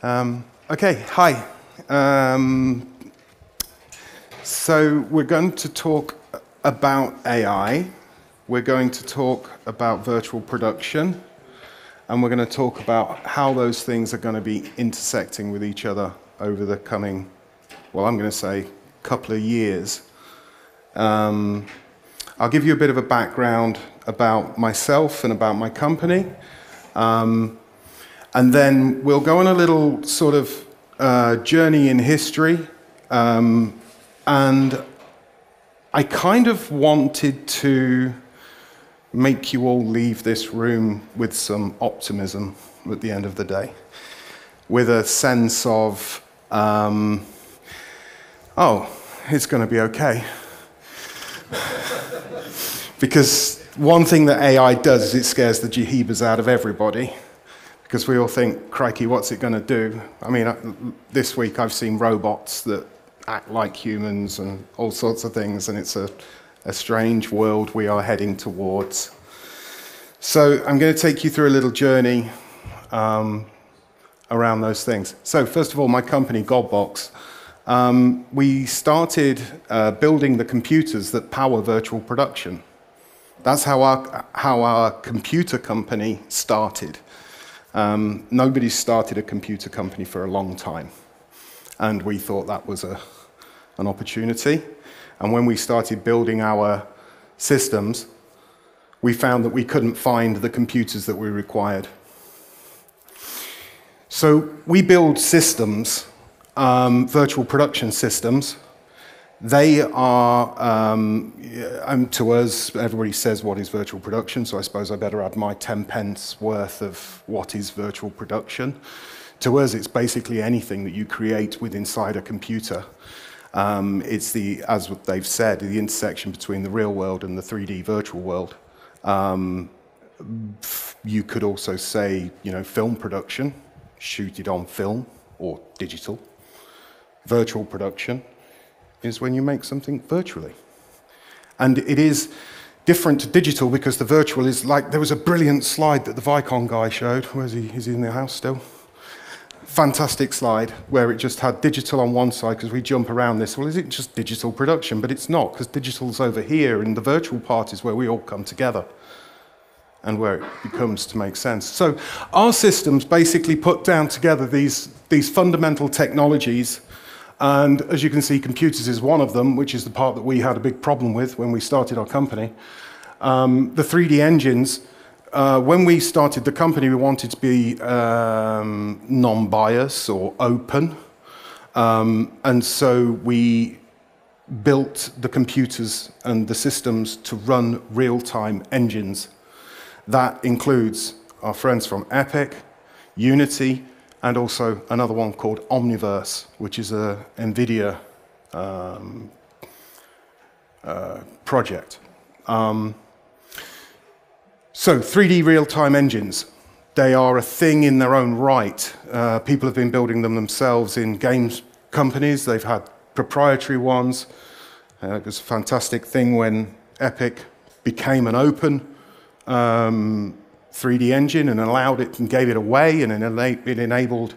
Okay, hi. So we're going to talk about AI, we're going to talk about virtual production, and we're going to talk about how those things are going to be intersecting with each other over the coming, well, I'm going to say, couple of years. I'll give you a bit of a background about myself and about my company. And then we'll go on a little sort of journey in history. And I kind of wanted to make you all leave this room with some optimism at the end of the day, with a sense of, oh, it's going to be okay. Because one thing that AI does is it scares the jeebus out of everybody. Because we all think, crikey, what's it going to do? I mean, this week I've seen robots that act like humans and all sorts of things, and it's a strange world we are heading towards. So I'm going to take you through a little journey around those things. So first of all, my company, Godbox, we started building the computers that power virtual production. That's how our computer company started. Nobody's started a computer company for a long time, and we thought that was an opportunity. And when we started building our systems, we found that we couldn't find the computers that we required. So we build systems, virtual production systems. They are, to us, everybody says what is virtual production, so I suppose I better add my 10 pence worth of what is virtual production. To us, it's basically anything that you create with inside a computer. It's the, as they've said, the intersection between the real world and the 3D virtual world. You could also say, film production, shoot it on film or digital. Virtual production is when you make something virtually. And it is different to digital because the virtual is like, there was a brilliant slide that the Vicon guy showed. Where's he? Is he in the house still? Fantastic slide where it just had digital on one side because we jump around this. Well, is it just digital production? But it's not, because digital's over here and the virtual part is where we all come together and where it becomes to make sense. So our systems basically put down together these fundamental technologies. And as you can see, computers is one of them, which is the part that we had a big problem with when we started our company. The 3D engines, when we started the company, we wanted to be non-bias or open. And so we built the computers and the systems to run real-time engines. That includes our friends from Epic, Unity, and also another one called Omniverse, which is a NVIDIA project. So 3D real-time engines, they are a thing in their own right. People have been building them themselves in games companies. They've had proprietary ones. It was a fantastic thing when Epic became an open 3D engine and allowed it and gave it away, and it enabled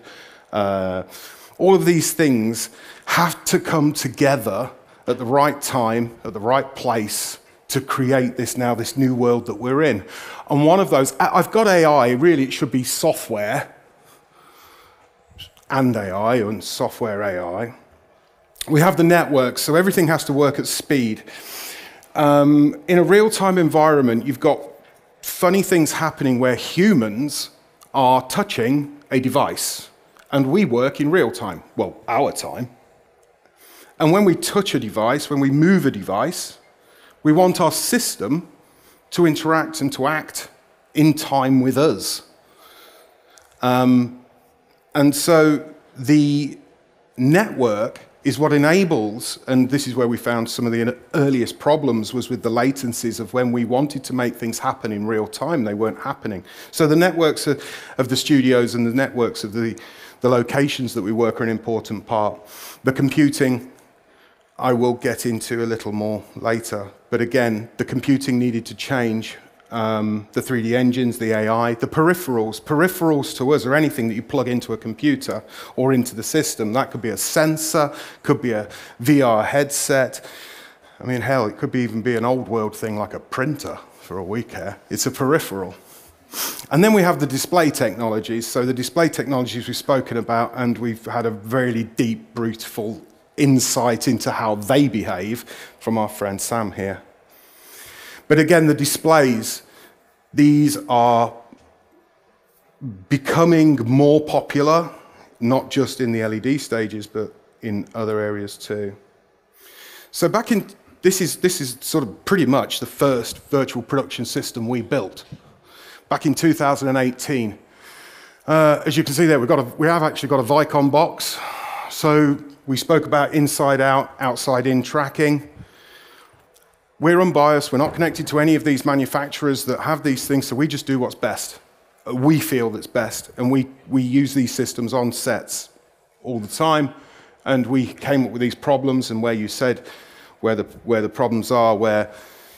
all of these things have to come together at the right time, at the right place to create this new world that we're in. And one of those, I've got AI, really it should be software and AI and software AI. We have the network, so everything has to work at speed. In a real-time environment, you've got funny things happening where humans are touching a device, and we work in real time, well, our time. And when we touch a device, when we move a device, we want our system to interact and to act in time with us. And so the network is what enables, and this is where we found some of the earliest problems, was with the latencies of when we wanted to make things happen in real time, they weren't happening. So the networks of the studios and the networks of the locations that we work are an important part. The computing, I will get into a little more later. But again, the computing needed to change the 3D engines, the AI, the peripherals. Peripherals to us are anything that you plug into a computer or into the system. That could be a sensor, could be a VR headset. I mean, hell, it could even be an old world thing like a printer for all we care. It's a peripheral. And then we have the display technologies. So the display technologies we've spoken about, and we've had a very deep, brutal insight into how they behave from our friend Sam here. But again, the displays, these are becoming more popular, not just in the LED stages, but in other areas too. So this is sort of pretty much the first virtual production system we built. Back in 2018. As you can see there, we have actually got a Vicon box. So we spoke about inside out, outside in tracking. We're unbiased, we're not connected to any of these manufacturers that have these things, so we just do what's best. We feel that's best, and we use these systems on sets all the time, and we came up with these problems, and where you said where the problems are, where,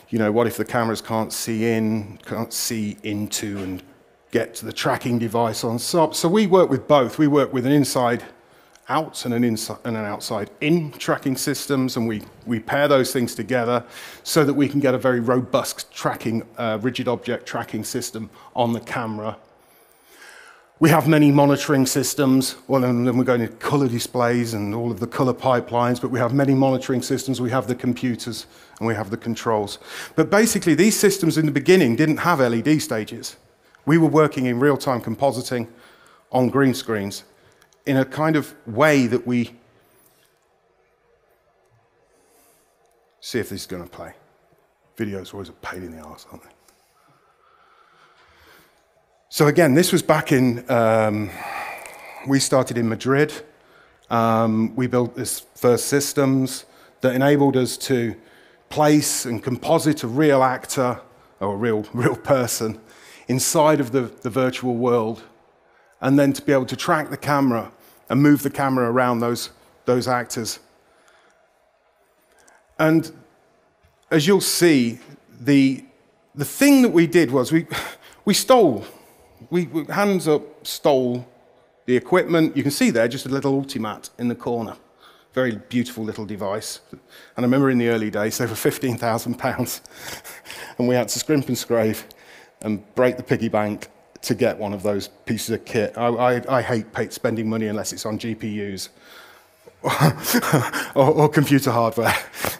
you know, what if the cameras can't see into and get to the tracking device on top? So we work with both. We work with an inside out and an outside in tracking systems, and we pair those things together so that we can get a very robust tracking, rigid object tracking system on the camera. We have many monitoring systems. Well, and then we're going to color displays and all of the color pipelines, but we have many monitoring systems. We have the computers and we have the controls. But basically, these systems in the beginning didn't have LED stages. We were working in real-time compositing on green screens in a kind of way that we... See if this is going to play. Videos are always a pain in the arse, aren't they? So again, this was back in, we started in Madrid. We built this first systems that enabled us to place and composite a real actor, or a real person, inside of the virtual world, and then to be able to track the camera and move the camera around those actors. And as you'll see, the thing that we did was we stole. We hands up stole the equipment. You can see there just a little Ultimat in the corner. Very beautiful little device. And I remember in the early days, they were £15,000. And we had to scrimp and scrape and break the piggy bank to get one of those pieces of kit. I hate spending money unless it's on GPUs or computer hardware.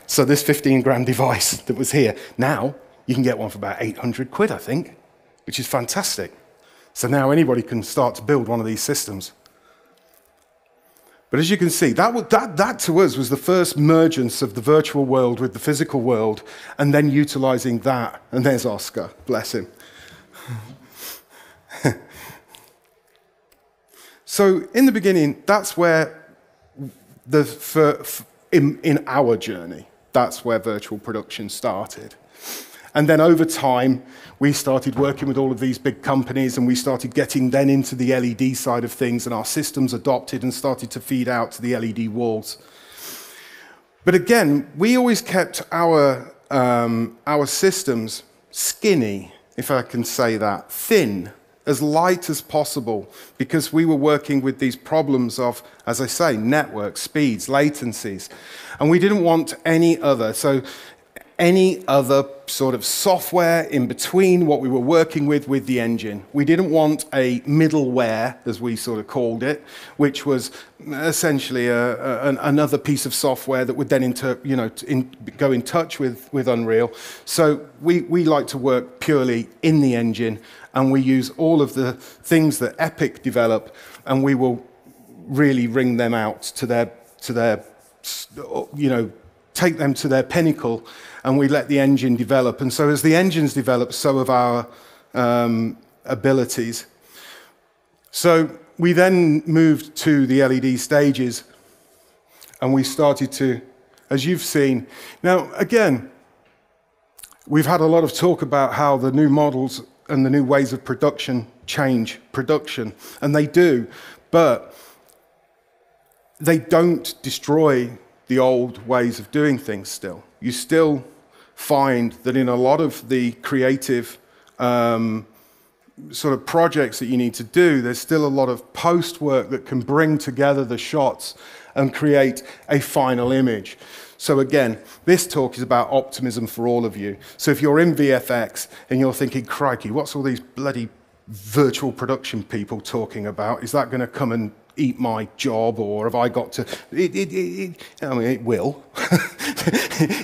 So this 15 grand device that was here, now you can get one for about 800 quid, I think, which is fantastic. So now anybody can start to build one of these systems. But as you can see, that to us was the first mergence of the virtual world with the physical world, and then utilizing that. And there's Oscar, bless him. So in the beginning, that's where in our journey, that's where virtual production started. And then over time, we started working with all of these big companies, and we started getting then into the LED side of things, and our systems adopted and started to feed out to the LED walls. But again, we always kept our systems skinny, if I can say that, thin, as light as possible, because we were working with these problems of, as I say, network speeds, latencies, and we didn't want any other sort of software in between what we were working with the engine. We didn't want a middleware, as we sort of called it, which was essentially another piece of software that would then go in touch with Unreal. So we like to work purely in the engine, and we use all of the things that Epic develop, and we will really wring them out to their take them to their pinnacle, and we let the engine develop. And so as the engines develop, so have our abilities. So we then moved to the LED stages, and we started to, as you've seen. Now, again, we've had a lot of talk about how the new models and the new ways of production change production, and they do, but they don't destroy the old ways of doing things still. You still find that in a lot of the creative sort of projects that you need to do. There's still a lot of post work that can bring together the shots and create a final image. So again, this talk is about optimism for all of you. So if you're in VFX and you're thinking, crikey, what's all these bloody virtual production people talking about? Is that going to come and eat my job, or have I got to... I mean, it will.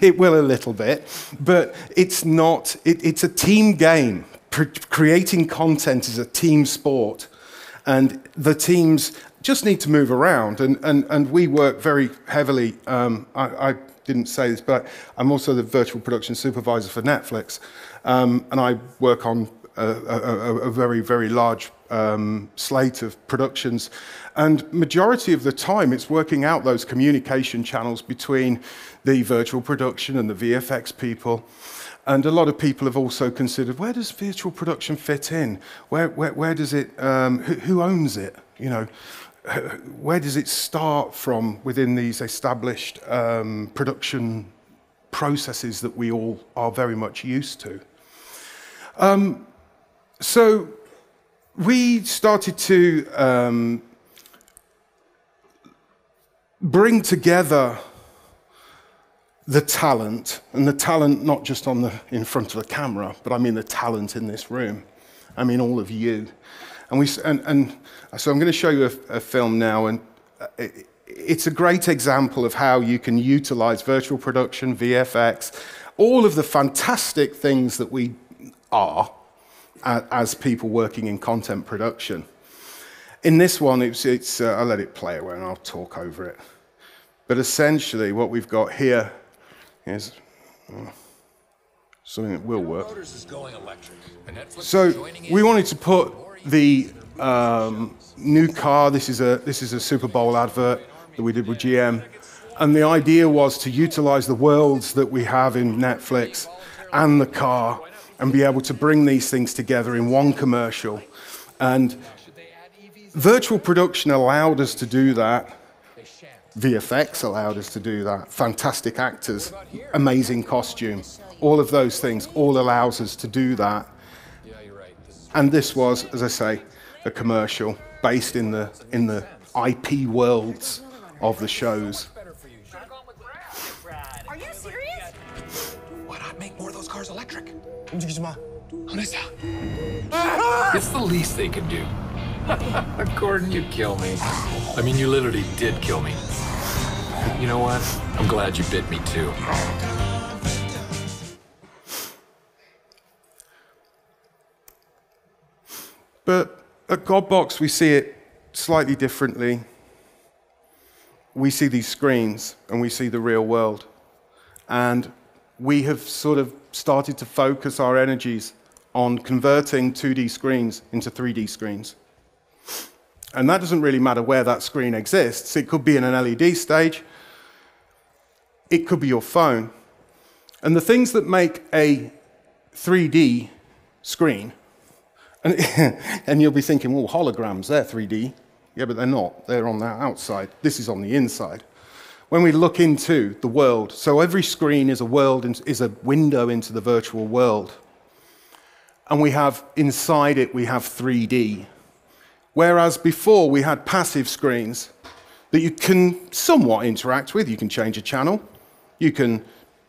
It will a little bit. But it's not... It's a team game. Creating content is a team sport. And the teams just need to move around. And we work very heavily... I didn't say this, but I'm also the virtual production supervisor for Netflix. And I work on a very, very large slate of productions. And majority of the time, it's working out those communication channels between the virtual production and the VFX people. And a lot of people have also considered, where does virtual production fit in? Where does it, who owns it? You know, where does it start from within these established production processes that we all are very much used to? So we started to bring together the talent, and the talent not just in front of the camera, but I mean the talent in this room. I mean all of you. And so I'm going to show you a film now, and it's a great example of how you can utilize virtual production, VFX, all of the fantastic things that we are as people working in content production. In this one, I'll let it play away and I'll talk over it. But essentially, what we've got here is something that will work. So we wanted to put the new car. This is a Super Bowl advert that we did with GM, and the idea was to utilize the worlds that we have in Netflix and the car, and be able to bring these things together in one commercial. And virtual production allowed us to do that. VFX allowed us to do that. Fantastic actors, amazing costume, all of those things all allows us to do that. And this was, as I say, a commercial based in the IP worlds of the shows. Are you serious? Why not make more of those cars electric? It's the least they can do. Gordon, you kill me. I mean, you literally did kill me. You know what? I'm glad you bit me too. But at Godbox, we see it slightly differently. We see these screens, and we see the real world. And we have sort of started to focus our energies on converting 2D screens into 3D screens. And that doesn't really matter where that screen exists. It could be in an LED stage. It could be your phone. And the things that make a 3D screen, and you'll be thinking, well, holograms, they're 3D. Yeah, but they're not. They're on the outside. This is on the inside. When we look into the world, so every screen is a world, is a window into the virtual world. And we have, inside it, we have 3D. Whereas before, we had passive screens that you can somewhat interact with. You can change a channel. You can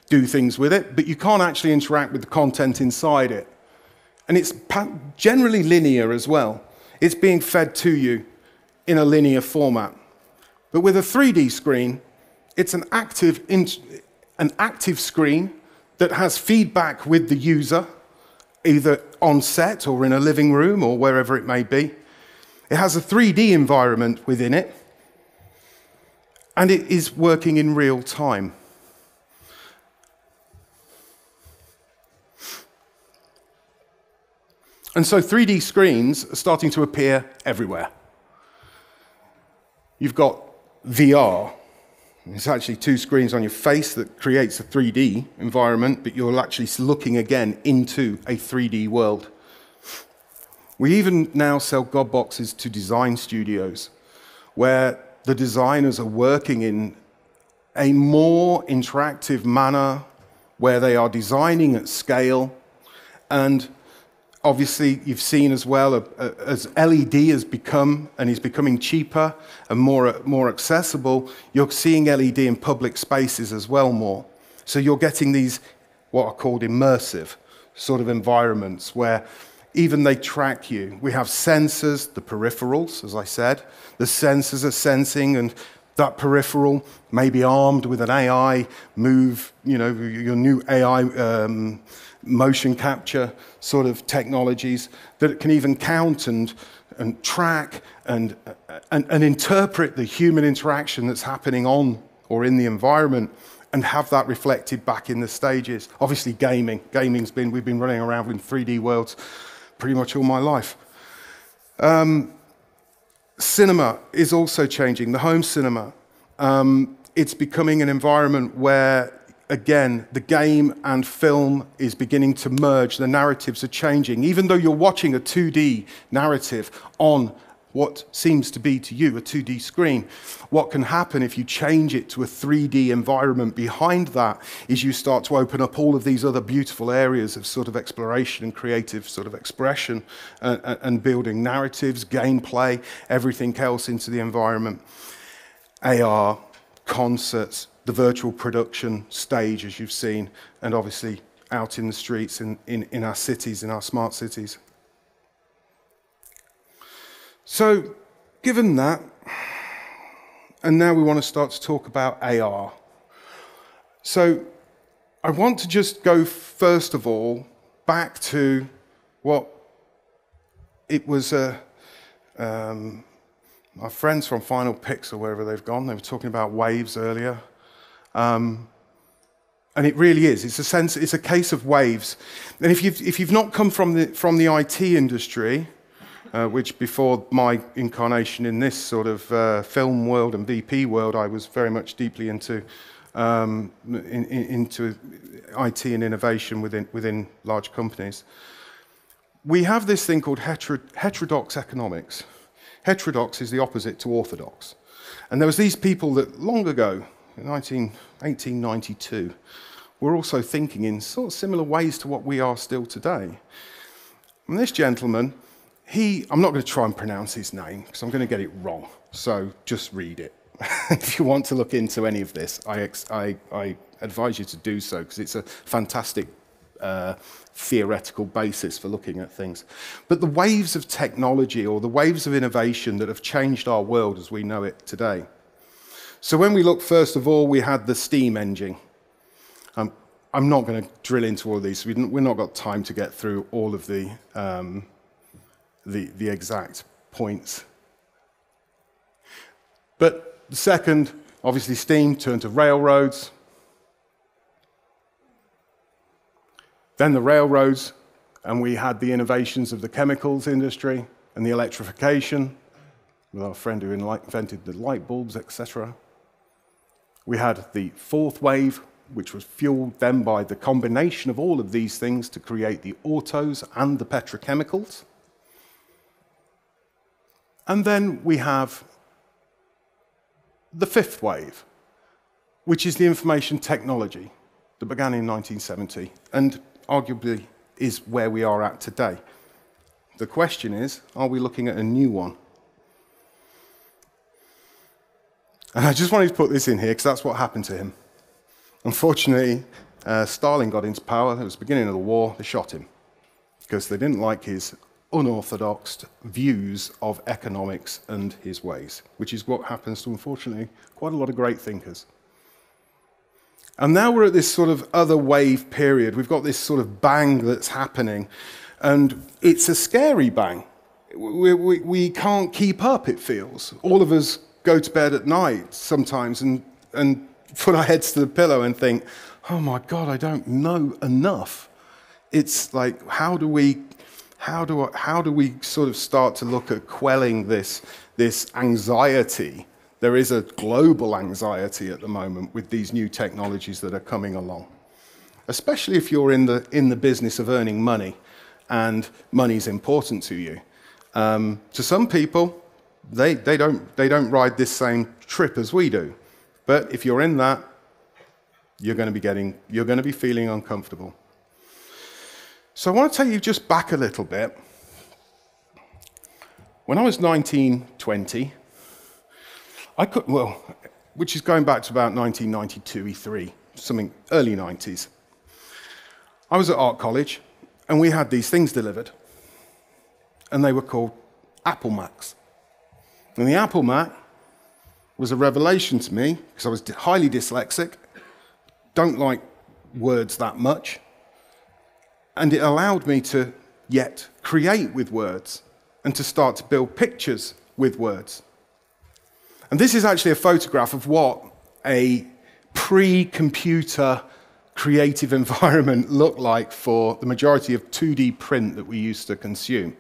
do things with it, but you can't actually interact with the content inside it. And it's generally linear as well. It's being fed to you in a linear format. But with a 3D screen, it's an active screen that has feedback with the user, either on set or in a living room or wherever it may be. It has a 3D environment within it, and it is working in real time. And so 3D screens are starting to appear everywhere. You've got VR. It's actually two screens on your face that creates a 3D environment, but you're actually looking again into a 3D world. We even now sell Godboxes to design studios, where the designers are working in a more interactive manner, where they are designing at scale, and Obviously, you've seen as well, as LED has become and is becoming cheaper and more accessible, you're seeing LED in public spaces as well more. So you're getting these, what are called immersive sort of environments, where even they track you. We have sensors, the peripherals, as I said. The sensors are sensing, and that peripheral may be armed with an AI move, your new AI motion capture sort of technologies that can even count and track and interpret the human interaction that's happening on or in the environment, and have that reflected back in the stages. Obviously, we've been running around in 3D worlds pretty much all my life. Cinema is also changing, the home cinema. It's becoming an environment where, again, the game and film is beginning to merge, the narratives are changing. Even though you're watching a 2D narrative on what seems to be to you a 2D screen, what can happen if you change it to a 3D environment behind that is you start to open up all of these other beautiful areas of sort of exploration and creative sort of expression and building narratives, gameplay, everything else into the environment. AR, concerts, the virtual production stage, as you've seen, and obviously out in the streets in our cities, in our smart cities. So, given that, and now we want to start to talk about AR. So, I want to just go, first of all, back to what it was, my friends from Final Pix, or wherever they've gone, they were talking about waves earlier. And it really is. It's a case of waves. And if you've not come from the IT industry, which before my incarnation in this sort of film world and VP world, I was very much deeply into IT and innovation within large companies. We have this thing called heterodox economics. Heterodox is the opposite to orthodox. And there was these people that long ago, in 1892, were also thinking in sort of similar ways to what we are still today. And this gentleman, I'm not going to try and pronounce his name, because I'm going to get it wrong, so just read it. If you want to look into any of this, I advise you to do so, because it's a fantastic theoretical basis for looking at things. But the waves of technology, or the waves of innovation that have changed our world as we know it today. So when we look, first of all, we had the steam engine. I'm not going to drill into all of these. We've not got time to get through all of the exact points. But the second, obviously steam turned to railroads. Then the railroads, and we had the innovations of the chemicals industry and the electrification, with our friend who invented the light bulbs, etc. We had the fourth wave, which was fueled then by the combination of all of these things to create the autos and the petrochemicals. And then we have the fifth wave, which is the information technology that began in 1970 and arguably is where we are at today. The question is, are we looking at a new one? And I just wanted to put this in here because that's what happened to him. Unfortunately, Stalin got into power. It was the beginning of the war. They shot him because they didn't like his unorthodox views of economics and his ways, which is what happens to, unfortunately, quite a lot of great thinkers. And now we're at this sort of other wave period. We've got this sort of bang that's happening, and it's a scary bang. We can't keep up, it feels. All of us go to bed at night sometimes and put our heads to the pillow and think, oh my God, I don't know enough. It's like, how do we sort of start to look at quelling this anxiety? There is a global anxiety at the moment with these new technologies that are coming along, especially if you're in the business of earning money and money is important to you. To some people, they don't ride this same trip as we do, but if you're in that, you're going to be feeling uncomfortable. So I want to take you just back a little bit. When I was 19, 20, which is going back to about 1992, E3, something early 90s. I was at art college, and we had these things delivered, and they were called Apple Macs. And the Apple Mac was a revelation to me, because I was highly dyslexic, don't like words that much, and it allowed me to yet create with words and to start to build pictures with words. And this is actually a photograph of what a pre-computer creative environment looked like for the majority of 2D print that we used to consume.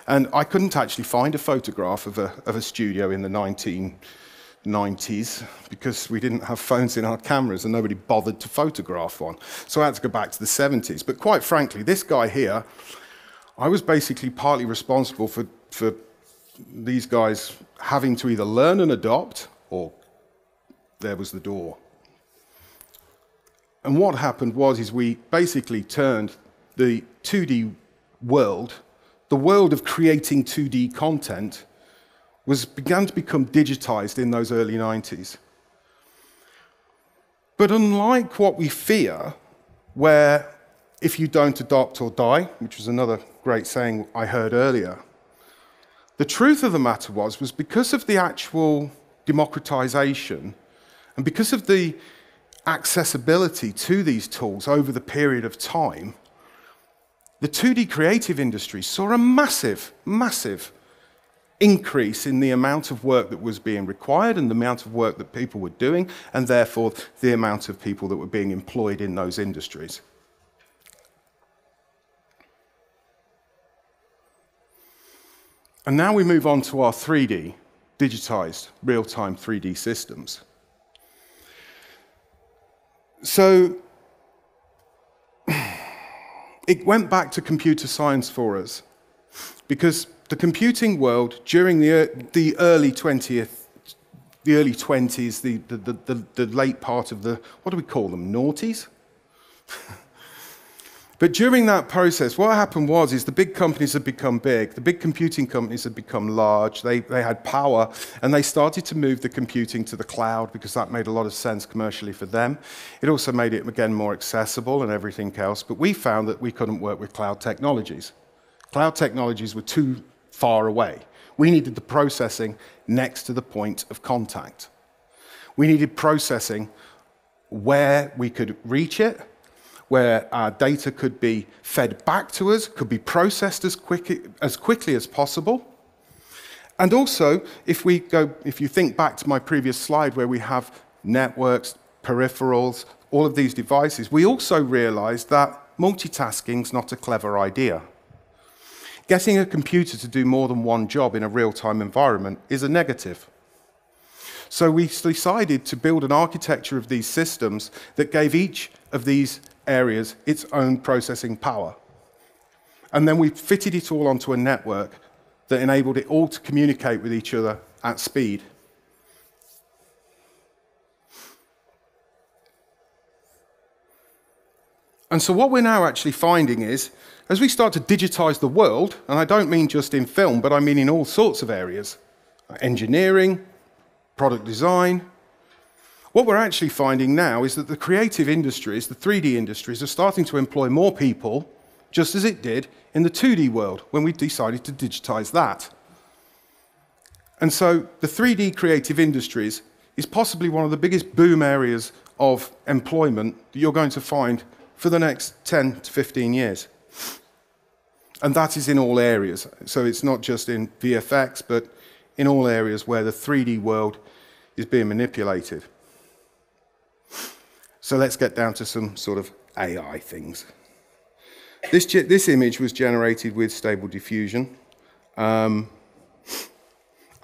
And I couldn't actually find a photograph of a studio in the 1990s because we didn't have phones in our cameras and nobody bothered to photograph one. So I had to go back to the 70s. But quite frankly, this guy here, I was basically partly responsible for these guys having to either learn and adopt, or there was the door. And what happened was we basically turned the 2D world, the world of creating 2D content, began to become digitized in those early 90s. But unlike what we fear, where if you don't adopt or die, which was another great saying I heard earlier, the truth of the matter was because of the actual democratization and because of the accessibility to these tools over the period of time, the 2D creative industry saw a massive, massive increase in the amount of work that was being required and the amount of work that people were doing, and therefore the amount of people that were being employed in those industries. And now we move on to our 3D, digitized, real-time 3D systems. So it went back to computer science for us, because the computing world during the early 20s, the late part of the, what do we call them, noughties? But during that process, what happened was the big companies had become big, the big computing companies had become large, they had power, and they started to move the computing to the cloud because that made a lot of sense commercially for them. It also made it, again, more accessible and everything else, but we found that we couldn't work with cloud technologies. Cloud technologies were too far away. We needed the processing next to the point of contact. We needed processing where we could reach it, where our data could be fed back to us, could be processed as quickly as possible. And also, if you think back to my previous slide where we have networks, peripherals, all of these devices, we also realized that multitasking is not a clever idea. Getting a computer to do more than one job in a real-time environment is a negative. So we decided to build an architecture of these systems that gave each of these areas its own processing power. And then we fitted it all onto a network that enabled it all to communicate with each other at speed. And so what we're now actually finding is, as we start to digitize the world, and I don't mean just in film, but I mean in all sorts of areas, engineering, product design, what we're actually finding now is that the creative industries, the 3D industries, are starting to employ more people, just as it did in the 2D world when we decided to digitize that. And so the 3D creative industries is possibly one of the biggest boom areas of employment that you're going to find for the next 10 to 15 years. And that is in all areas. So it's not just in VFX, but in all areas where the 3D world is being manipulated. So let's get down to some sort of AI things. This image was generated with Stable Diffusion. I'm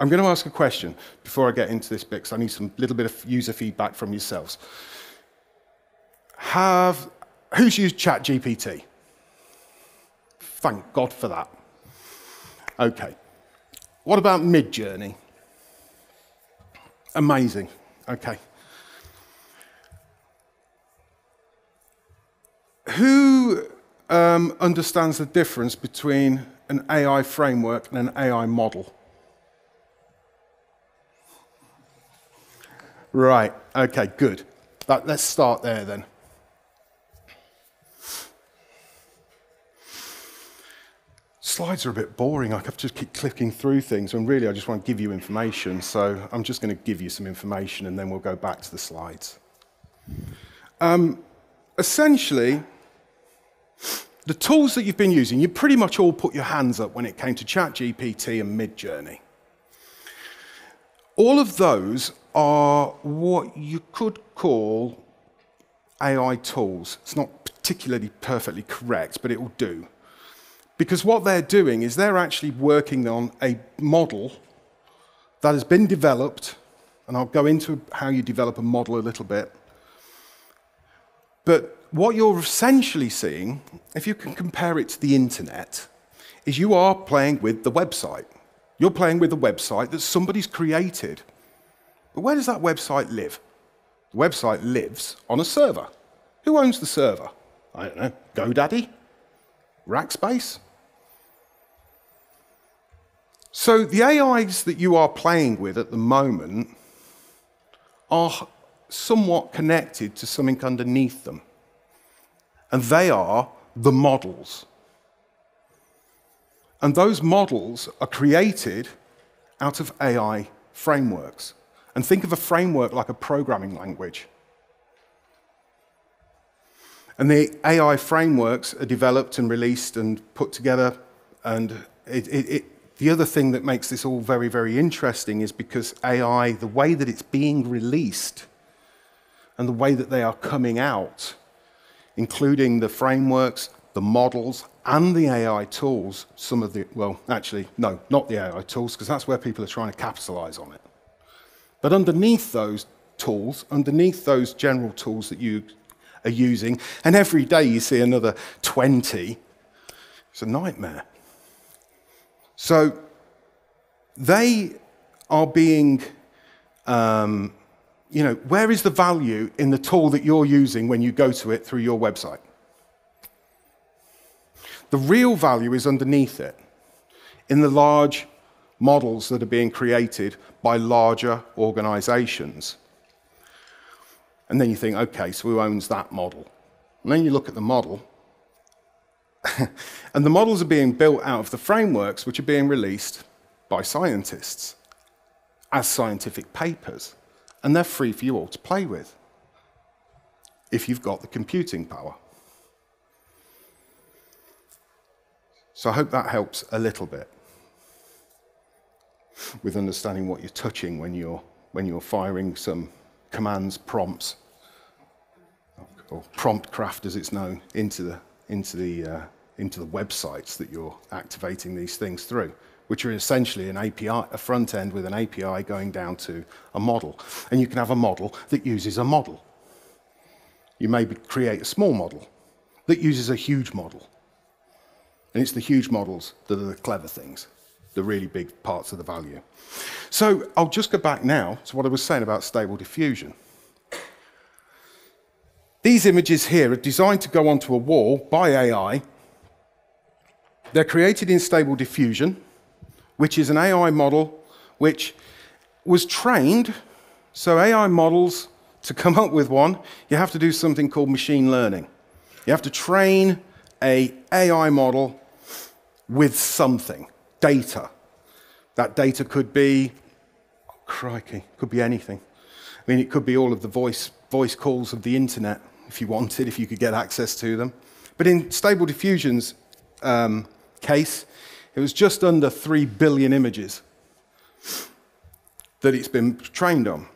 going to ask a question before I get into this bit, because I need some little bit of user feedback from yourselves. Who's used ChatGPT? Thank God for that. Okay. What about Midjourney? Amazing. Okay. Who understands the difference between an AI framework and an AI model? Right, okay, good. Let's start there then. Slides are a bit boring. I have to just keep clicking through things, and really I just want to give you information, so I'm just going to give you some information and then we'll go back to the slides. Essentially, the tools that you've been using, you pretty much all put your hands up when it came to ChatGPT and Midjourney. All of those are what you could call AI tools. It's not particularly perfectly correct, but it will do. Because what they're doing is they're actually working on a model that has been developed, and I'll go into how you develop a model a little bit. But what you're essentially seeing, if you can compare it to the internet, is you are playing with the website. You're playing with a website that somebody's created. But where does that website live? The website lives on a server. Who owns the server? I don't know, GoDaddy? Rackspace? So the AIs that you are playing with at the moment are somewhat connected to something underneath them. And they are the models. And those models are created out of AI frameworks. And think of a framework like a programming language. And the AI frameworks are developed and released and put together. And the other thing that makes this all very, very interesting is because AI, the way that it's being released and the way that they are coming out, including the frameworks, the models, and the AI tools, some of the, well, actually, no, not the AI tools, because that's where people are trying to capitalize on it. But underneath those tools, underneath those general tools that you are using, and every day you see another 20, it's a nightmare. So they are being, where is the value in the tool that you're using when you go to it through your website? The real value is underneath it, in the large models that are being created by larger organizations. And then you think, okay, so who owns that model? And then you look at the model, and the models are being built out of the frameworks which are being released by scientists as scientific papers. And they're free for you all to play with, if you've got the computing power. So I hope that helps a little bit with understanding what you're touching when you're firing some commands, prompts, or prompt craft as it's known, into the websites that you're activating these things through, which are essentially an API, a front end with an API going down to a model. And you can have a model that uses a model. You maybe create a small model that uses a huge model. And it's the huge models that are the clever things, the really big parts of the value. So I'll just go back now to what I was saying about Stable Diffusion. These images here are designed to go onto a wall by AI. They're created in Stable Diffusion, which is an AI model which was trained. So AI models, to come up with one, you have to do something called machine learning. You have to train an AI model with something, data. That data could be, oh, crikey, could be anything. I mean, it could be all of the voice calls of the internet, if you wanted, if you could get access to them. But in Stable Diffusion's case, it was just under 3 billion images that it's been trained on.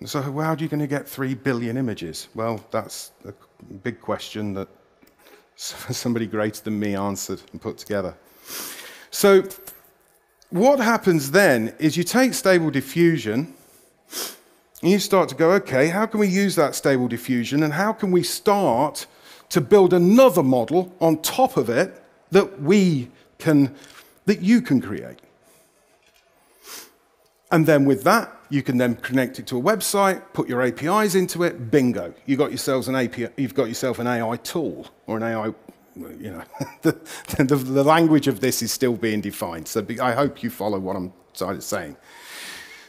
So how are you going to get 3 billion images? Well, that's a big question that somebody greater than me answered and put together. So what happens then is you take Stable Diffusion and you start to go, okay, how can we use that Stable Diffusion and how can we start to build another model on top of it that you can create? And then with that, you can then connect it to a website, put your APIs into it, bingo. You've got yourself an AI tool or an AI you know, the language of this is still being defined. So I hope you follow what I'm saying.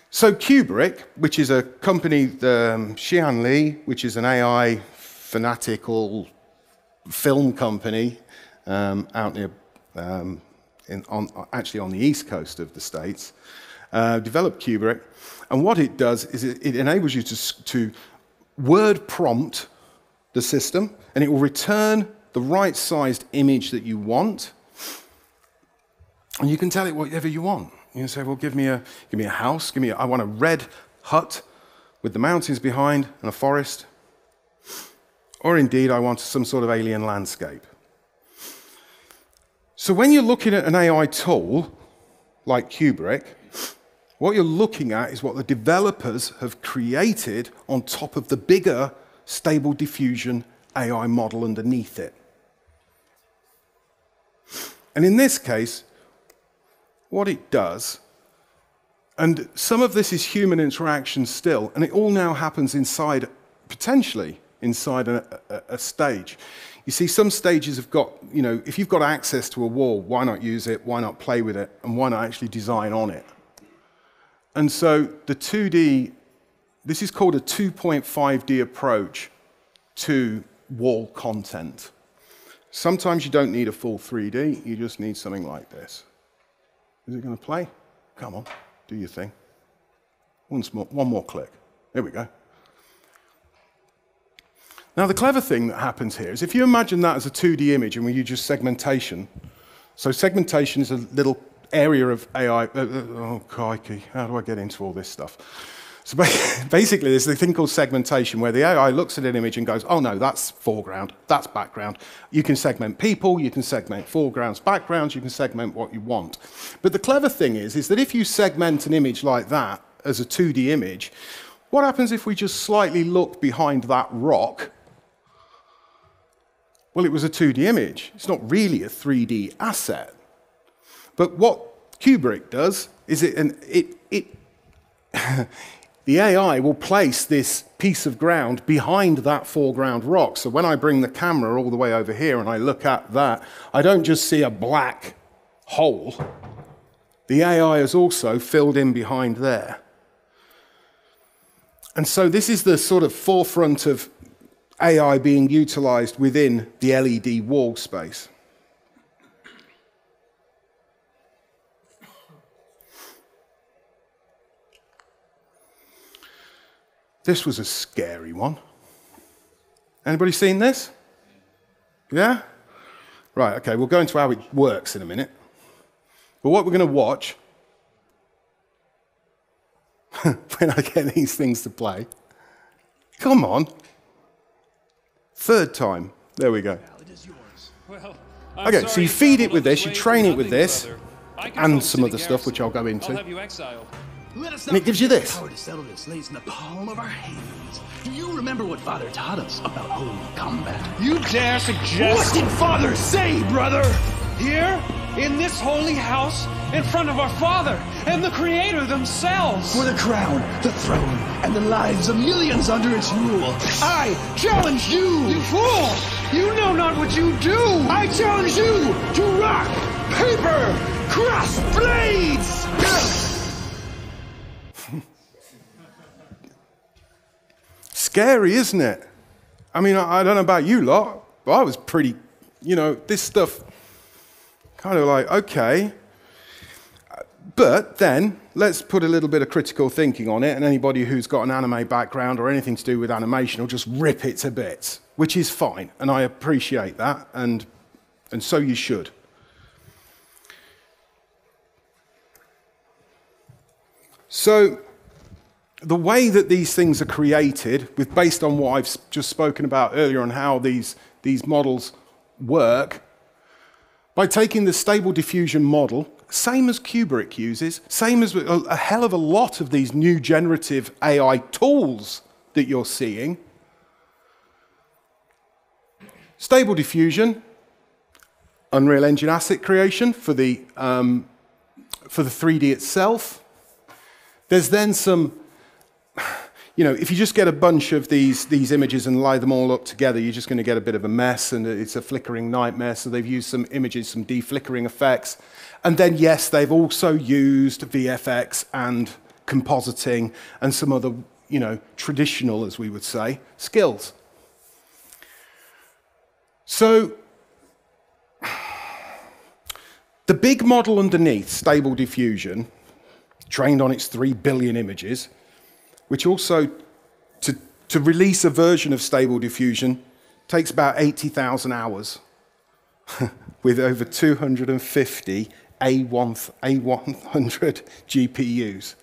So Kubrick, which is a company, Xian Li, which is an AI fanatical film company out near, actually on the east coast of the States, developed Kubrick. And what it does is it enables you to word prompt the system, and it will return the right-sized image that you want, and you can tell it whatever you want. You can say, well, give me a house, I want a red hut with the mountains behind and a forest, or indeed, I want some sort of alien landscape. So when you're looking at an AI tool like Kubrick, what you're looking at is what the developers have created on top of the bigger Stable Diffusion AI model underneath it. And in this case, what it does, and some of this is human interaction still, and it all now happens inside, potentially inside a stage. You see, some stages have got, you know, if you've got access to a wall, why not use it, why not play with it, and why not actually design on it? And so the 2D, this is called a 2.5D approach to wall content. Sometimes you don't need a full 3D, you just need something like this. Is it going to play? Come on, do your thing. One more click. There we go. Now, the clever thing that happens here is if you imagine that as a 2D image and we use just segmentation, so segmentation is a little area of AI. Oh, crikey, how do I get into all this stuff? So basically, there's a thing called segmentation where the AI looks at an image and goes, oh no, that's foreground, that's background. You can segment people, you can segment foregrounds, backgrounds, you can segment what you want. But the clever thing is that if you segment an image like that as a 2D image, what happens if we just slightly look behind that rock? Well, it was a 2D image. It's not really a 3D asset. But what Kubrick does is the AI will place this piece of ground behind that foreground rock. So when I bring the camera all the way over here and I look at that, I don't just see a black hole. The AI has also filled in behind there. And so this is the sort of forefront of AI being utilized within the LED wall space. This was a scary one. Anybody seen this? Yeah? Right, okay, we'll go into how it works in a minute. But what we're going to watch, when I get these things to play, come on. Third time. There we go. Okay, so you feed it with this, you train it with this, and some other stuff which I'll go into. And it gives you this. Power to settle this lays in the palm of our hands. Do you remember what Father taught us about holy combat? You dare suggest... What did Father say, brother? Here, in this holy house, in front of our Father and the Creator themselves. For the crown, the throne, and the lives of millions under its rule, I challenge you! You fool! You know not what you do! I challenge you to rock, paper, cross blades! Scary, isn't it? I mean, I don't know about you lot, but I was pretty, you know, this stuff kind of like, okay. But then, let's put a little bit of critical thinking on it, and anybody who's got an anime background or anything to do with animation will just rip it to bits, which is fine, and I appreciate that, and so you should. So, the way that these things are created, based on what I've just spoken about earlier on how these models work, by taking the Stable Diffusion model, same as Kubrick uses, same as a hell of a lot of these new generative AI tools that you're seeing. Stable Diffusion, Unreal Engine asset creation for the 3D itself. There's then some... you know, if you just get a bunch of these images and lay them all up together, you're just going to get a bit of a mess, and it's a flickering nightmare. So they've used some images, some de-flickering effects. And then, yes, they've also used VFX and compositing and some other, you know, traditional, as we would say, skills. So the big model underneath, Stable Diffusion, trained on its 3 billion images, which also, to release a version of Stable Diffusion, takes about 80,000 hours with over 250 A100 GPUs,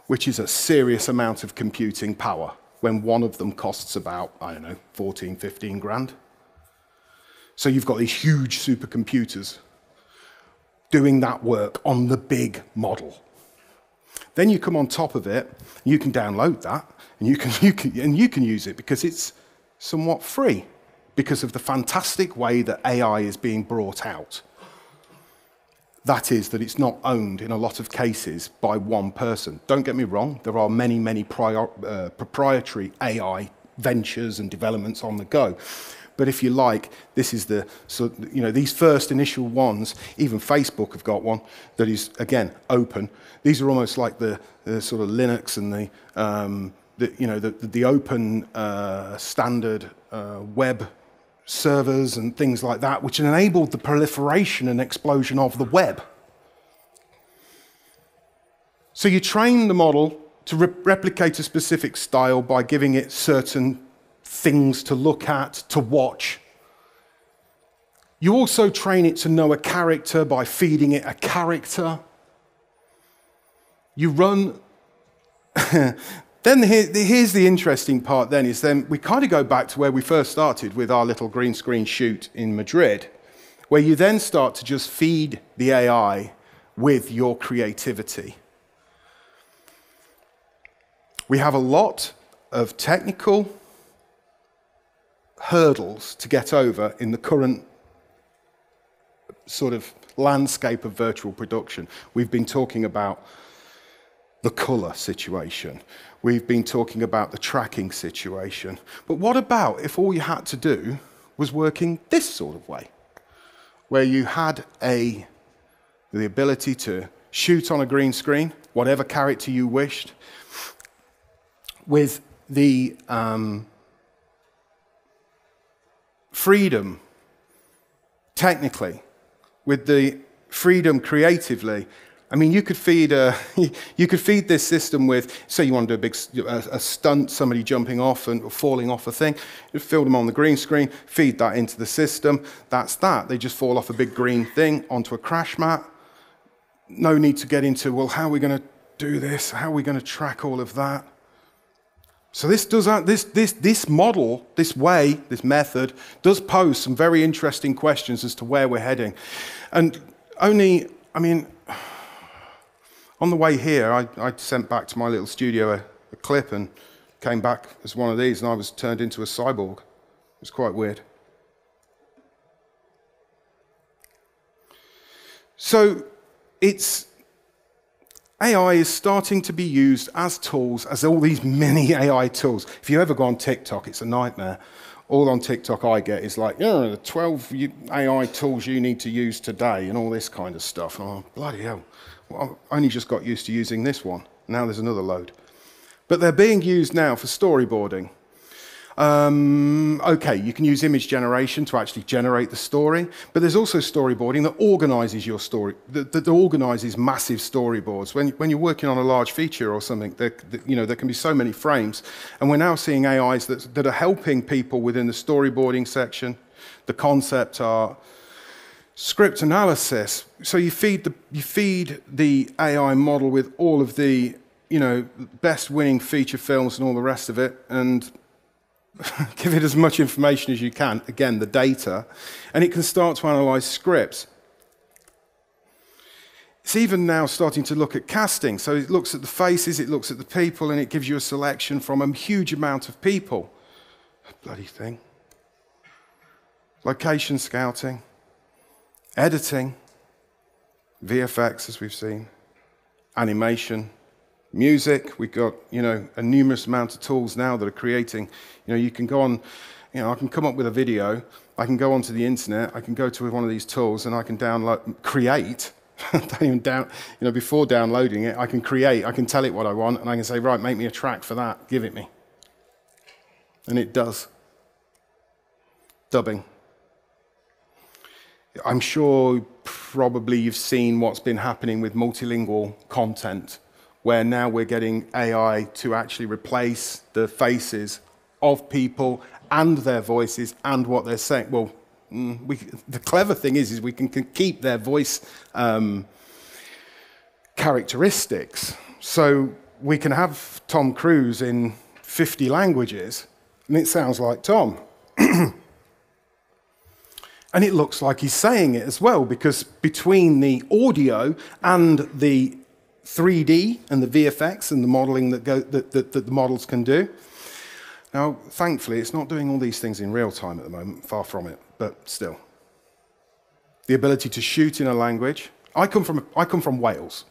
which is a serious amount of computing power when one of them costs about, I don't know, 14, 15 grand. So you've got these huge supercomputers doing that work on the big model. Then you come on top of it, you can download that, and you can use it because it's somewhat free because of the fantastic way that AI is being brought out. That is, that it's not owned in a lot of cases by one person. Don't get me wrong, there are many, many proprietary AI ventures and developments on the go. But if you like, this is the, so, you know, these first initial ones, even Facebook have got one that is, again, open. These are almost like the sort of Linux and the open standard web servers and things like that, which enabled the proliferation and explosion of the web. So you train the model to replicate a specific style by giving it certain things to look at, to watch. You also train it to know a character by feeding it a character. You run... Then here's the interesting part then, is then we kind of go back to where we first started with our little green screen shoot in Madrid, where you then start to just feed the AI with your creativity. We have a lot of technical hurdles to get over in the current sort of landscape of virtual production. We've been talking about the color situation. We've been talking about the tracking situation. But what about if all you had to do was working this sort of way, where you had the ability to shoot on a green screen, whatever character you wished, with the freedom technically, with the freedom creatively. I mean, you could feed this system with, say you want to do a stunt, somebody jumping off and falling off a thing, you film them on the green screen, feed that into the system, that's that. They just fall off a big green thing onto a crash mat. No need to get into, well, how are we going to do this? How are we going to track all of that? So this model, this way, this method, does pose some very interesting questions as to where we're heading. And only, I mean, on the way here, I sent back to my little studio a clip and came back as one of these, and I was turned into a cyborg. It was quite weird. So AI is starting to be used as tools, as all these mini AI tools. If you ever go on TikTok, it's a nightmare. All on TikTok I get is like, oh, the 12 AI tools you need to use today and all this kind of stuff. And I'm like, bloody hell. Well, I only just got used to using this one. Now there's another load. But they're being used now for storyboarding. Okay, you can use image generation to actually generate the story, but there's also storyboarding that organizes your story, that organizes massive storyboards. When you're working on a large feature or something, there can be so many frames, and we're now seeing AIs that are helping people within the storyboarding section, the concept art, script analysis. So you feed the AI model with all of the best winning feature films and all the rest of it, and give it as much information as you can, again, the data, and it can start to analyze scripts. It's even now starting to look at casting. So it looks at the faces, it looks at the people, and it gives you a selection from a huge amount of people. Bloody thing. Location scouting, editing, VFX, as we've seen, animation, music. We've got, a numerous amount of tools now that are creating, you can go on, I can come up with a video, I can go onto the internet, I can go to one of these tools and I can create, don't even before downloading it, I can create, I can tell it what I want, and I can say, right, make me a track for that, give it me. And it does. Dubbing. I'm sure probably you've seen what's been happening with multilingual content, where now we're getting AI to actually replace the faces of people and their voices and what they're saying. Well, the clever thing is we can keep their voice characteristics. So we can have Tom Cruise in 50 languages, and it sounds like Tom. And it looks like he's saying it as well, because between the audio and the 3D and the VFX and the modeling that the models can do. Now, thankfully, it's not doing all these things in real time at the moment, far from it, but still. The ability to shoot in a language. I come from Wales.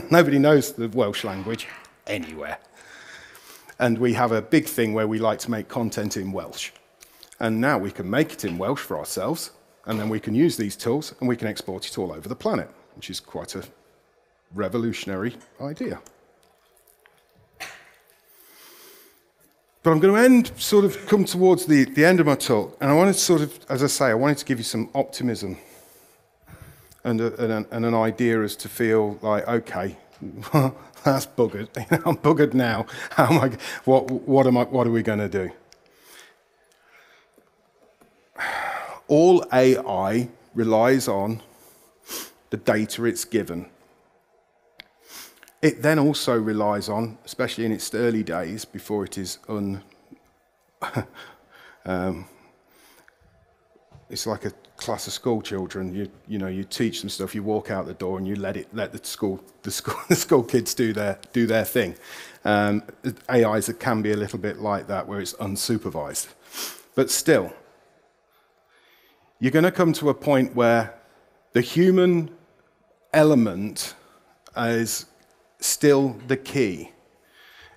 Nobody knows the Welsh language anywhere. And we have a big thing where we like to make content in Welsh. And now we can make it in Welsh for ourselves, and then we can use these tools and we can export it all over the planet, which is quite a revolutionary idea. But I'm going to come towards the end of my talk, and I wanted to as I say, I wanted to give you some optimism and an idea as to feel like, okay, that's buggered. I'm buggered now. What are we going to do? All AI relies on the data it's given. It then also relies on, especially in its early days, before it is it's like a class of school children. You teach them stuff. You walk out the door and you let the school kids do their thing. AIs can be a little bit like that, where it's unsupervised, but still. You're going to come to a point where the human element is still the key.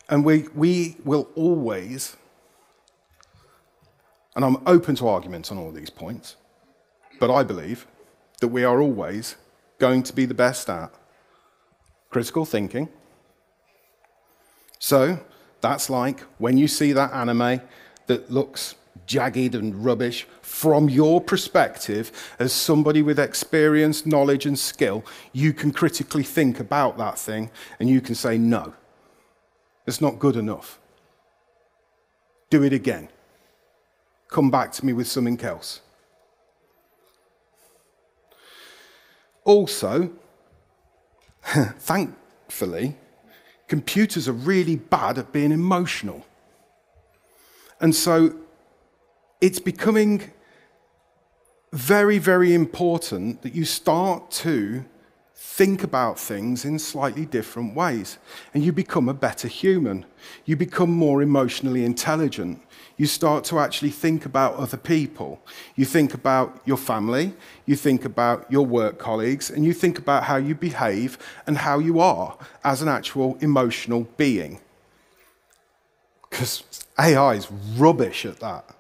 And we will always, and I'm open to arguments on all these points, but I believe that we are always going to be the best at critical thinking. So that's like when you see that anime that looks jagged and rubbish, from your perspective, as somebody with experience, knowledge, and skill, you can critically think about that thing, and you can say, no, it's not good enough. Do it again. Come back to me with something else. Also, thankfully, computers are really bad at being emotional. And so it's becoming very, very important that you start to think about things in slightly different ways. And you become a better human. You become more emotionally intelligent. You start to actually think about other people. You think about your family, you think about your work colleagues, and you think about how you behave and how you are as an actual emotional being. Because AI is rubbish at that.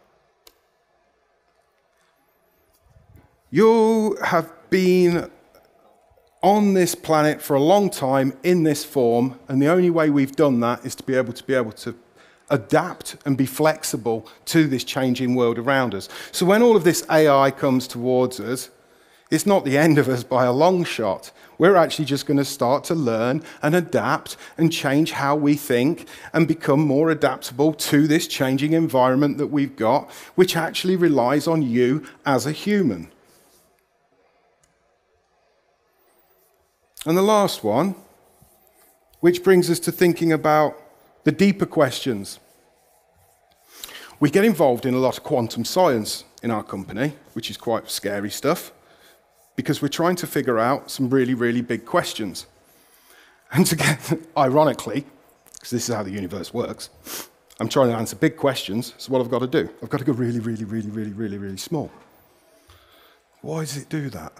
You have been on this planet for a long time in this form, and the only way we've done that is to be able to adapt and be flexible to this changing world around us. So when all of this AI comes towards us, it's not the end of us by a long shot. We're actually just going to start to learn and adapt and change how we think and become more adaptable to this changing environment that we've got, which actually relies on you as a human. And the last one, which brings us to thinking about the deeper questions. We get involved in a lot of quantum science in our company, which is quite scary stuff, because we're trying to figure out some really, really big questions. And to get, ironically, because this is how the universe works, I'm trying to answer big questions, so what I've got to do? I've got to go really, really, really, really, really, really small. Why does it do that?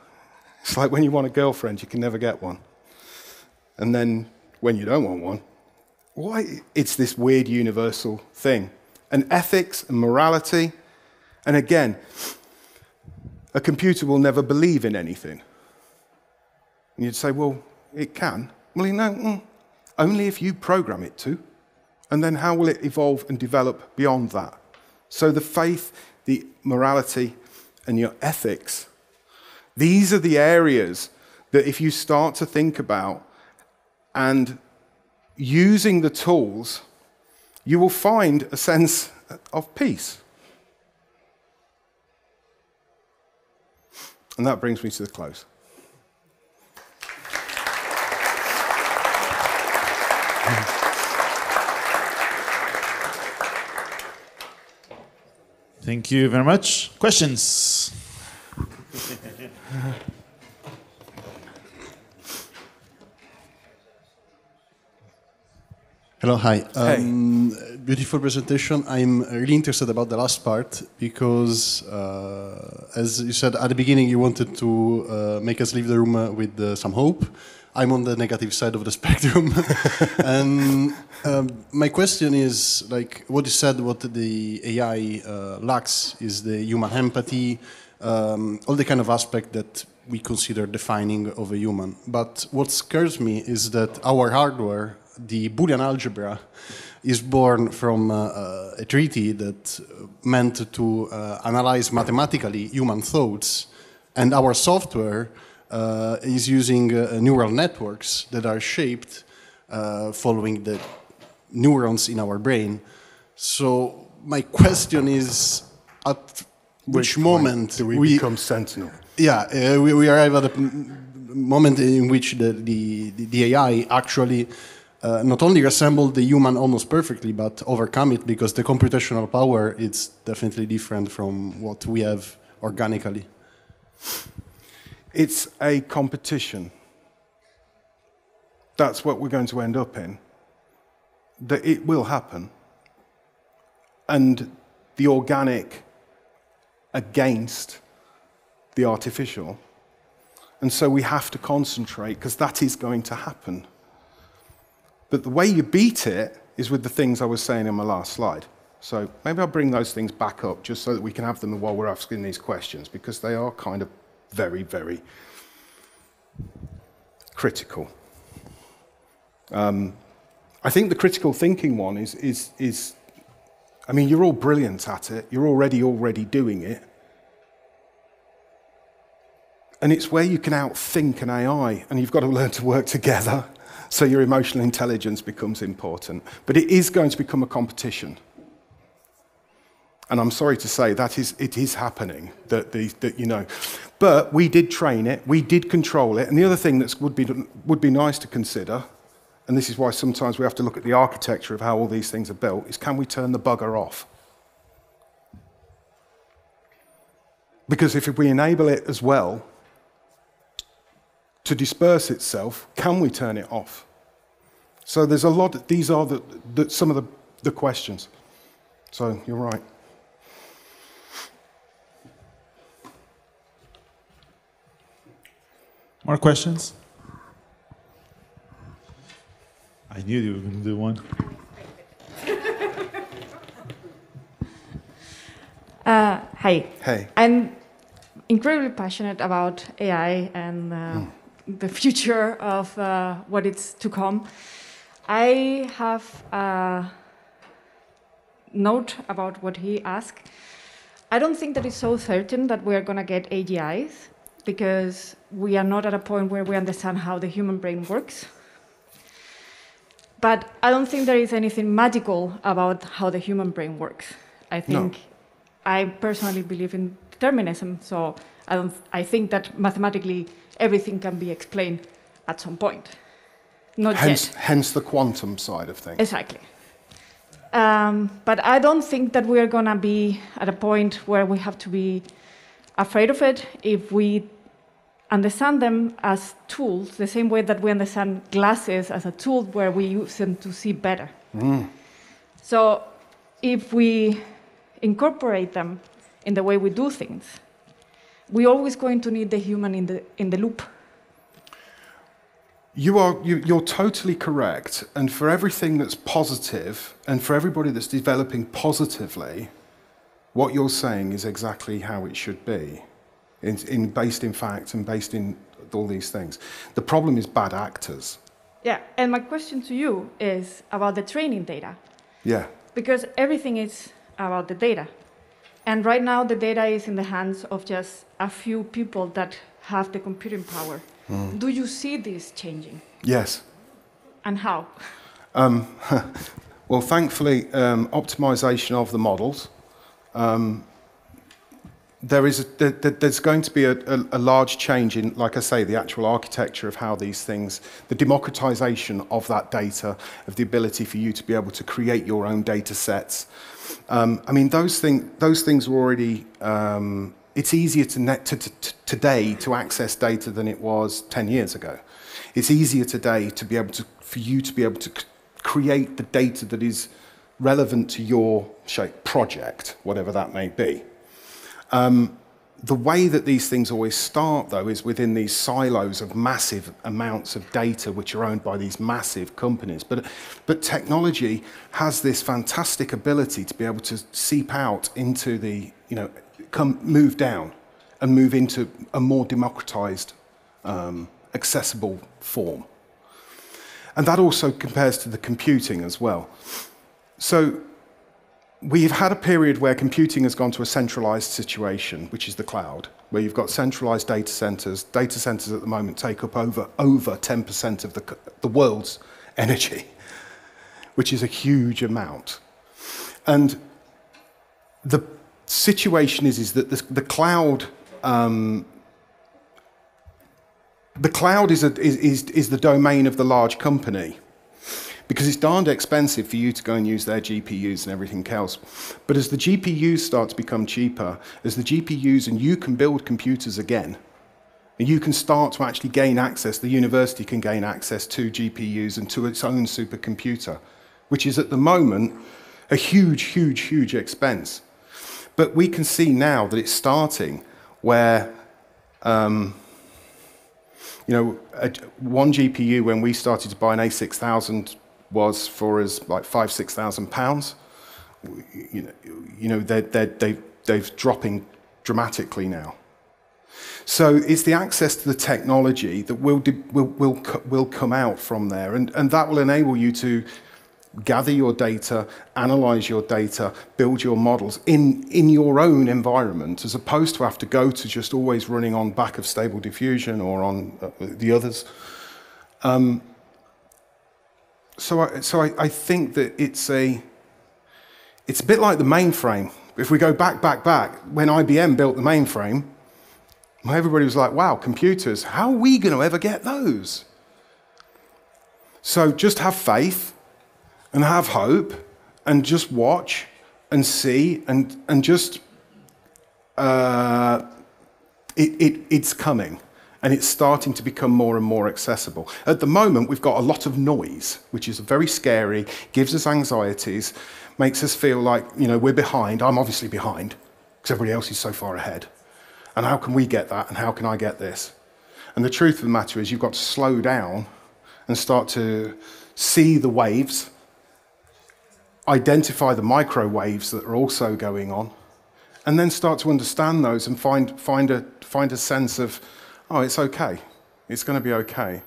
It's like when you want a girlfriend, you can never get one. And then when you don't want one, why it's this weird universal thing. And ethics and morality, and again, a computer will never believe in anything. And you'd say, well, it can. Well, you know, only if you program it to. And then how will it evolve and develop beyond that? So the faith, the morality, and your ethics, these are the areas that if you start to think about and using the tools, you will find a sense of peace. And that brings me to the close. Thank you very much. Questions? Hello, hi. Hey. Beautiful presentation. I'm really interested about the last part because, as you said at the beginning, you wanted to make us leave the room with some hope. I'm on the negative side of the spectrum. And my question is, like what you said, what the AI lacks is the human empathy, all the kind of aspect that we consider defining of a human. But what scares me is that our hardware, the Boolean algebra, is born from a treaty that meant to analyze mathematically human thoughts, and our software is using neural networks that are shaped following the neurons in our brain. So my question is, at which moment do we become sentinel? Yeah, we arrive at a moment in which the AI actually not only resemble the human almost perfectly, but overcome it, because the computational power is definitely different from what we have organically. It's a competition. That's what we're going to end up in. That it will happen. And the organic against the artificial. And so we have to concentrate, because that is going to happen. But the way you beat it is with the things I was saying in my last slide. So maybe I'll bring those things back up just so that we can have them while we're asking these questions, because they are kind of very, very critical. I think the critical thinking one is, I mean, you're all brilliant at it. You're already doing it. And it's where you can outthink an AI, and you've got to learn to work together. So your emotional intelligence becomes important. But it is going to become a competition. And I'm sorry to say that it is happening, that you know. But we did train it, we did control it. And the other thing that would be nice to consider, and this is why sometimes we have to look at the architecture of how all these things are built, is can we turn the bugger off? Because if we enable it as well to disperse itself, can we turn it off? So there's a lot, these are some of the questions. So you're right. More questions? I knew you were going to do one. Hi. Hey. I'm incredibly passionate about AI and the future of what is to come. I have a note about what he asked. I don't think that it's so certain that we're going to get AGIs, because we are not at a point where we understand how the human brain works. But I don't think there is anything magical about how the human brain works. I think, I personally believe in determinism, so I think that mathematically everything can be explained at some point. Not yet. Hence the quantum side of things. Exactly. But I don't think that we're going to be at a point where we have to be afraid of it if we understand them as tools, the same way that we understand glasses as a tool where we use them to see better. So if we incorporate them in the way we do things, we're always going to need the human in the loop. You're totally correct. And for everything that's positive, and for everybody that's developing positively, what you're saying is exactly how it should be, based in fact and based in all these things. The problem is bad actors. Yeah, and my question to you is about the training data. Yeah. Because everything is about the data. And right now the data is in the hands of just a few people that have the computing power. Do you see this changing? Yes. And how? Well, thankfully, optimization of the models. There's going to be a large change in, like I say, the actual architecture of how these things, the democratization of that data, of the ability for you to be able to create your own data sets. I mean, those things are already. It's easier today to access data than it was 10 years ago. It's easier today to be able to, for you to be able to create the data that is relevant to your project, whatever that may be. The way that these things always start, though, is within these silos of massive amounts of data which are owned by these massive companies. But technology has this fantastic ability to be able to seep out into the, move down and move into a more democratized, accessible form. And that also compares to the computing as well. So we've had a period where computing has gone to a centralized situation, which is the cloud, where you've got centralized data centers. Data centers at the moment take up over 10% of the world's energy, which is a huge amount. And the situation is that the cloud is the domain of the large company, because it's darned expensive for you to go and use their GPUs and everything else. But as the GPUs start to become cheaper, as the GPUs, and you can build computers again, and you can start to actually gain access, the university can gain access to GPUs and to its own supercomputer, which is at the moment a huge, huge, huge expense. But we can see now that it's starting where, one GPU when we started to buy an A6000 was for us like £5,000–6,000. They're dropping dramatically now. So it's the access to the technology that will come out from there, and that will enable you to gather your data, analyze your data, build your models in your own environment, as opposed to have to go to just always running on back of Stable Diffusion or on the others. So I think that it's a bit like the mainframe. If we go back, when IBM built the mainframe, everybody was like, wow, computers, how are we going to ever get those? So just have faith and have hope and just watch and see and just, it's coming. And it's starting to become more and more accessible. At the moment, we've got a lot of noise, which is very scary, gives us anxieties, makes us feel like, we're behind. I'm obviously behind, because everybody else is so far ahead. And how can we get that, and how can I get this? And the truth of the matter is, you've got to slow down and start to see the waves, identify the microwaves that are also going on, and then start to understand those and find a sense of, oh, it's okay. It's going to be okay.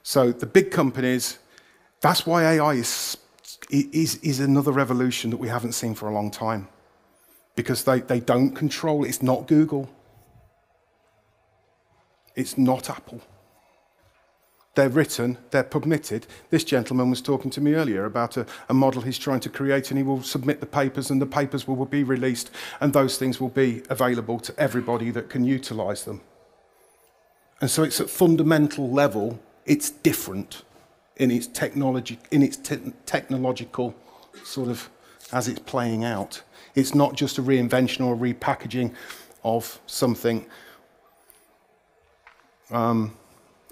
So the big companies, that's why AI is another revolution that we haven't seen for a long time. Because they don't control it. It's not Google. It's not Apple. They're written, they're permitted. This gentleman was talking to me earlier about a model he's trying to create, and he will submit the papers, and the papers will be released, and those things will be available to everybody that can utilize them. And so it's at fundamental level, it's different in its technological sort of, as it's playing out. It's not just a reinvention or a repackaging of something.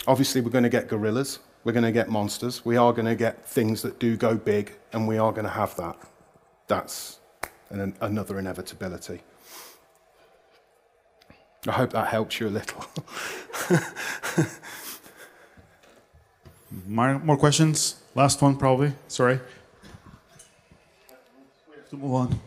Obviously, we're going to get gorillas. We're going to get monsters. We are going to get things that do go big, and we are going to have that. That's another inevitability. I hope that helps you a little. More questions? Last one, probably. Sorry. We have to move on.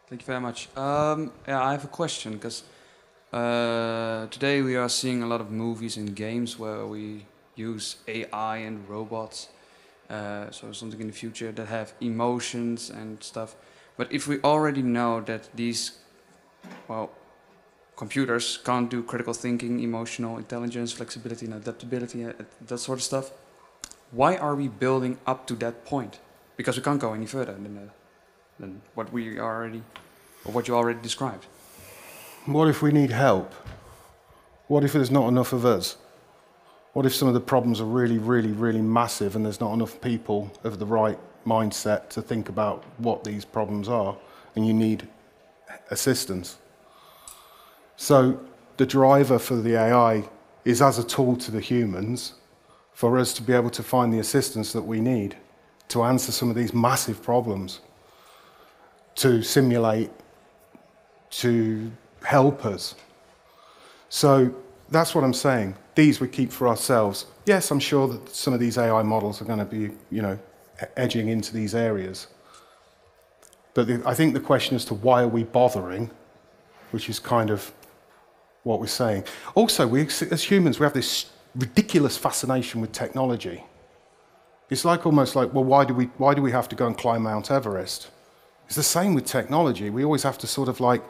Thank you very much. Yeah, I have a question because today we are seeing a lot of movies and games where we use AI and robots, so something in the future that have emotions and stuff. But if we already know that these, well, computers can't do critical thinking, emotional intelligence, flexibility and adaptability, that sort of stuff, why are we building up to that point? Because we can't go any further than what we already, or what you already described. What if we need help? What if there's not enough of us? What if some of the problems are really, really, really massive and there's not enough people of the right mindset to think about what these problems are and you need assistance? So the driver for the AI is as a tool to the humans for us to be able to find the assistance that we need to answer some of these massive problems, to simulate, to help us. So that's what I'm saying. These we keep for ourselves. Yes, I'm sure that some of these AI models are going to be, edging into these areas. But I think the question as to why are we bothering, which is kind of what we're saying. Also, as humans, we have this ridiculous fascination with technology. It's almost like, well, why do we have to go and climb Mount Everest? It's the same with technology. We always have to sort of like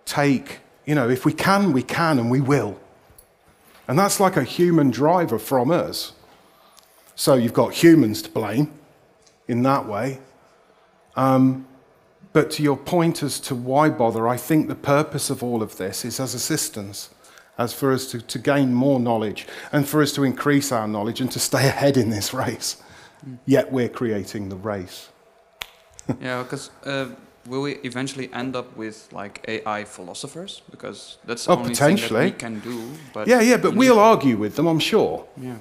take, if we can, and we will. And that's like a human driver from us. So you've got humans to blame in that way. But to your point as to why bother, I think the purpose of all of this is as assistance, as for us to gain more knowledge and for us to increase our knowledge and to stay ahead in this race. Yet we're creating the race. Yeah, because will we eventually end up with like AI philosophers? Because that's the only thing that we can do. But yeah, but we'll argue with them, I'm sure. Yeah.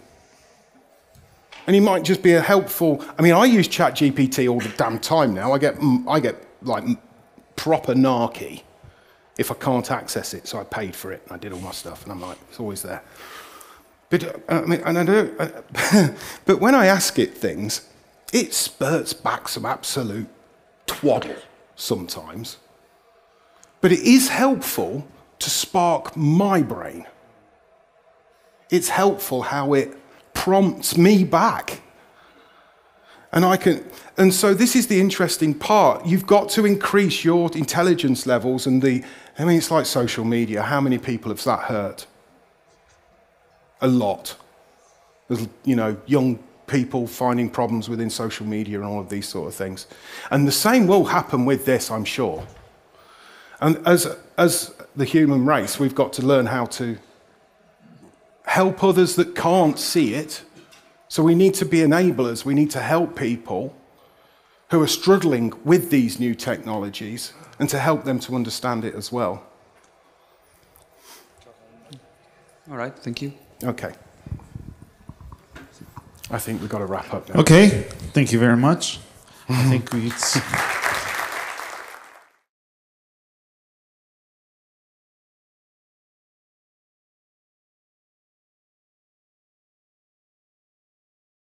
And he might just be a helpful. I mean, I use ChatGPT all the damn time now. I get like proper narky if I can't access it. So I paid for it and I did all my stuff, and I'm like, it's always there. But I mean, and I don't. But when I ask it things, it spurts back some absolute twaddle sometimes. But it is helpful to spark my brain. It's helpful how it prompts me back. And so this is the interesting part. You've got to increase your intelligence levels and it's like social media. How many people has that hurt? A lot. There's, young people finding problems within social media and all of these sort of things. And the same will happen with this, I'm sure. And as the human race, we've got to learn how to help others that can't see it. So we need to be enablers. We need to help people who are struggling with these new technologies and to help them to understand it as well. All right, thank you. Okay. I think we've got to wrap up now. Okay, thank you very much. I think it's